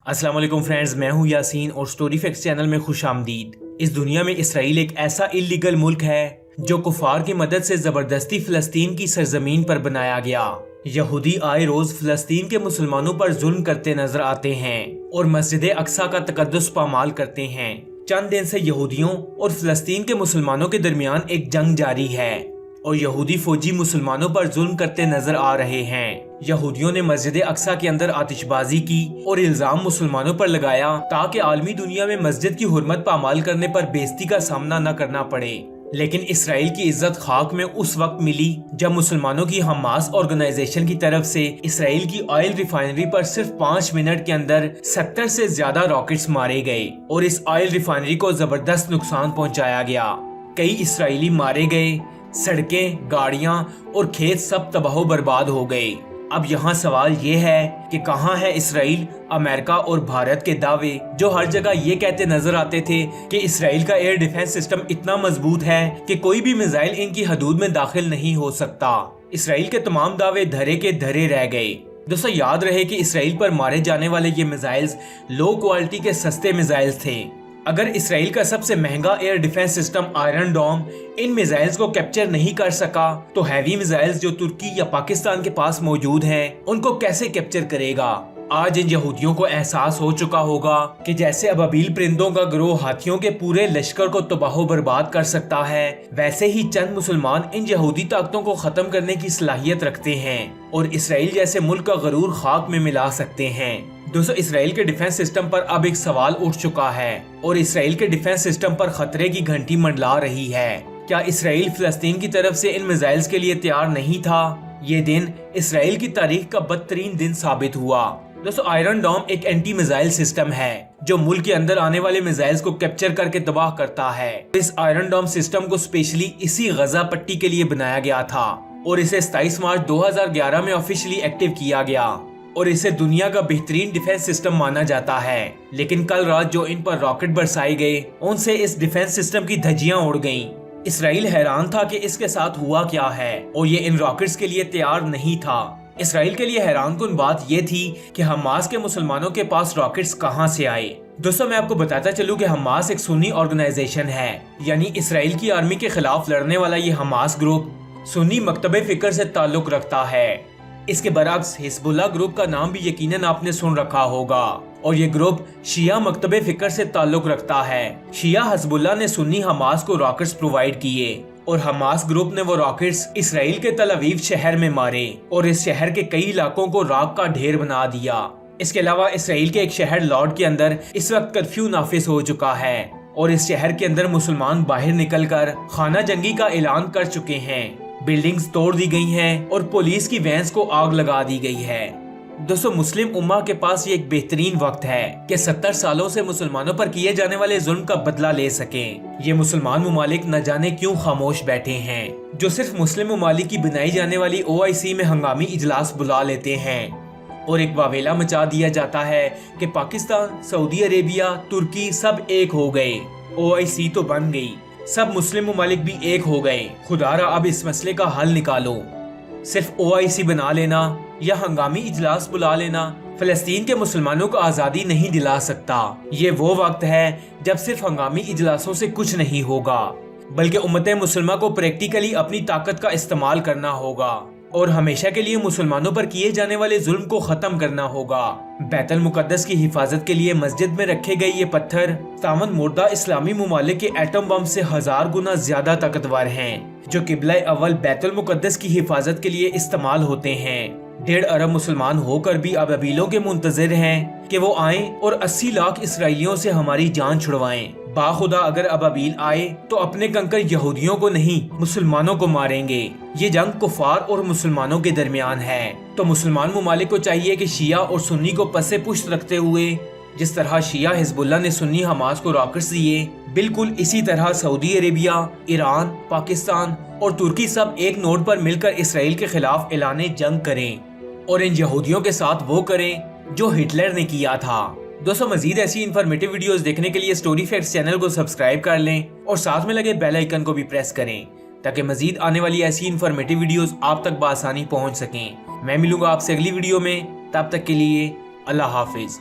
अस्सलाम वालेकुम फ्रेंड्स, मैं हूं यासीन और स्टोरी फैक्ट्स चैनल में खुश आमदीद। इस दुनिया में इसराइल एक ऐसा इल्लीगल मुल्क है जो कुफार की मदद से जबरदस्ती फलस्तीन की सरजमीन पर बनाया गया। यहूदी आए रोज फलस्तीन के मुसलमानों पर जुल्म करते नजर आते हैं और मस्जिद अक्सा का तकद्दुस पामाल करते हैं। चंद दिन से यहूदियों और फलस्तीन के मुसलमानों के दरमियान एक जंग जारी है और यहूदी फौजी मुसलमानों पर जुल्म करते नजर आ रहे हैं। यहूदियों ने मस्जिद अक्सा के अंदर आतिशबाजी की और इल्जाम मुसलमानों पर लगाया ताकि आलमी दुनिया में मस्जिद की हुर्मत पामाल करने पर बेइज्जती का सामना न करना पड़े। लेकिन इसराइल की इज्जत खाक में उस वक्त मिली जब मुसलमानों की हमास ऑर्गेनाइजेशन की तरफ से इसराइल की ऑयल रिफाइनरी पर सिर्फ 5 मिनट के अंदर 70 से ज्यादा रॉकेट्स मारे गए और इस ऑयल रिफाइनरी को जबरदस्त नुकसान पहुंचाया गया। कई इसराइली मारे गए, सड़कें, गाड़ियां और खेत सब तबाह बर्बाद हो गए। अब यहाँ सवाल ये है कि कहाँ है इसराइल, अमेरिका और भारत के दावे जो हर जगह ये कहते नजर आते थे कि इसराइल का एयर डिफेंस सिस्टम इतना मजबूत है कि कोई भी मिसाइल इनकी हदूद में दाखिल नहीं हो सकता। इसराइल के तमाम दावे धरे के धरे रह गए। दोस्तों, याद रहे कि इसराइल पर मारे जाने वाले ये मिसाइल्स लो क्वालिटी के सस्ते मिसाइल्स थे। अगर इसराइल का सबसे महंगा एयर डिफेंस सिस्टम आयरन डोम इन मिसाइल्स को कैप्चर नहीं कर सका तो हैवी मिसाइल्स जो तुर्की या पाकिस्तान के पास मौजूद हैं उनको कैसे कैप्चर करेगा। आज इन यहूदियों को एहसास हो चुका होगा कि जैसे अबाबील परिंदों का गिरोह हाथियों के पूरे लश्कर को तबाह बर्बाद कर सकता है, वैसे ही चंद मुसलमान इन यहूदी ताकतों को खत्म करने की सलाहियत रखते हैं और इसराइल जैसे मुल्क का गरूर खाक में मिला सकते हैं। दोस्तों, इसराइल के डिफेंस सिस्टम पर अब एक सवाल उठ चुका है और इसराइल के डिफेंस सिस्टम पर खतरे की घंटी मंडला रही है। क्या इसराइल फलस्तीन की तरफ से इन मिसाइल्स के लिए तैयार नहीं था? ये दिन इसराइल की तारीख का बदतरीन दिन साबित हुआ। दोस्तों, आयरन डोम एक एंटी मिसाइल सिस्टम है जो मुल्क के अंदर आने वाले मिसाइल्स को कैप्चर करके तबाह करता है। इस आयरन डोम सिस्टम को स्पेशली इसी गजा पट्टी के लिए बनाया गया था और इसे 27 मार्च 2011 में ऑफिशियली एक्टिव किया गया और इसे दुनिया का बेहतरीन डिफेंस सिस्टम माना जाता है। लेकिन कल रात जो इन पर रॉकेट बरसाए गए उनसे इस डिफेंस सिस्टम की धज्जियां उड़ गईं। इसराइल हैरान था कि इसके साथ हुआ क्या है और ये इन रॉकेट्स के लिए तैयार नहीं था। इसराइल के लिए हैरानकुन बात यह थी कि हमास के मुसलमानों के पास रॉकेट्स कहां से आए। दोस्तों, मैं आपको बताता चलूं कि हमास एक सुन्नी ऑर्गेनाइजेशन है, यानी इसराइल की आर्मी के खिलाफ लड़ने वाला ये हमास ग्रुप सुन्नी मकतबे फिक्र से ताल्लुक रखता है। इसके बरअक्स हिजबुल्लाह ग्रुप का नाम भी यकीनन आपने सुन रखा होगा और ये ग्रुप शिया मकतबे फिक्र से ताल्लुक रखता है। शिया हिजबुल्लाह ने सुन्नी हमास को रॉकेट्स प्रोवाइड किए और हमास ग्रुप ने वो रॉकेट्स इसराइल के तल अवीव शहर में मारे और इस शहर के कई इलाकों को राख का ढेर बना दिया। इसके अलावा इसराइल के एक शहर लॉर्ड के अंदर इस वक्त कर्फ्यू नाफिज हो चुका है और इस शहर के अंदर मुसलमान बाहर निकलकर खाना जंगी का ऐलान कर चुके हैं। बिल्डिंग्स तोड़ दी गई हैं और पुलिस की वैन्स को आग लगा दी गई है। दोस्तों, मुस्लिम उम्मा के पास ये एक बेहतरीन वक्त है कि 70 सालों से मुसलमानों पर किए जाने वाले जुल्म का बदला ले सकें। ये मुसलमान मुमालिक न जाने क्यों खामोश बैठे हैं, जो सिर्फ मुस्लिम मुमालिक की बनाई जाने वाली OIC में हंगामी इजलास बुला लेते हैं और एक वावेला मचा दिया जाता है कि पाकिस्तान, सऊदी अरेबिया, तुर्की सब एक हो गए, OIC तो बन गई, सब मुस्लिम मुमालिक भी एक हो गए। खुदारा अब इस मसले का हल निकालो। सिर्फ OIC बना लेना या हंगामी इजलास बुला लेना फलस्तीन के मुसलमानों को आज़ादी नहीं दिला सकता। ये वो वक्त है जब सिर्फ हंगामी इजलासों से कुछ नहीं होगा, बल्कि उम्मत मुसलमा को प्रैक्टिकली अपनी ताकत का इस्तेमाल करना होगा और हमेशा के लिए मुसलमानों पर किए जाने वाले जुल्म को खत्म करना होगा। बैतुल मुकद्दस की हिफाजत के लिए मस्जिद में रखे गए ये पत्थर तावन मुर्दा इस्लामी मुमालिक के एटम बम से 1000 गुना ज्यादा ताकतवर हैं, जो किबला अव्वल बैतुल मुकद्दस की हिफाजत के लिए इस्तेमाल होते हैं। 1.5 अरब मुसलमान होकर भी अबाबीलों के मुंतजिर हैं कि वो आएं और 80 लाख इसराइलियों से हमारी जान छुड़वाएं। बाखुदा अगर अबाबील आए तो अपने कंकर यहूदियों को नहीं मुसलमानों को मारेंगे। ये जंग कुफार और मुसलमानों के दरमियान है, तो मुसलमान मुमालिक को चाहिए कि शिया और सुन्नी को पसे पुश्त रखते हुए जिस तरह शिया हिजबुल्लाह ने सुन्नी हमास को रॉकेट्स दिए, बिल्कुल इसी तरह सऊदी अरेबिया, ईरान, पाकिस्तान और तुर्की सब एक नोट पर मिलकर इसराइल के खिलाफ ऐलाने जंग करें और इन यहूदियों के साथ वो करें जो हिटलर ने किया था। दोस्तों, मजीद ऐसी इन्फॉर्मेटिव वीडियोस देखने के लिए स्टोरी फैक्ट्स चैनल को सब्सक्राइब कर लें और साथ में लगे बेल आइकन को भी प्रेस करें ताकि मजीद आने वाली ऐसी इन्फॉर्मेटिव वीडियोस आप तक बआसानी पहुंच सकें। मैं मिलूंगा आपसे अगली वीडियो में, तब तक के लिए अल्लाह हाफिज।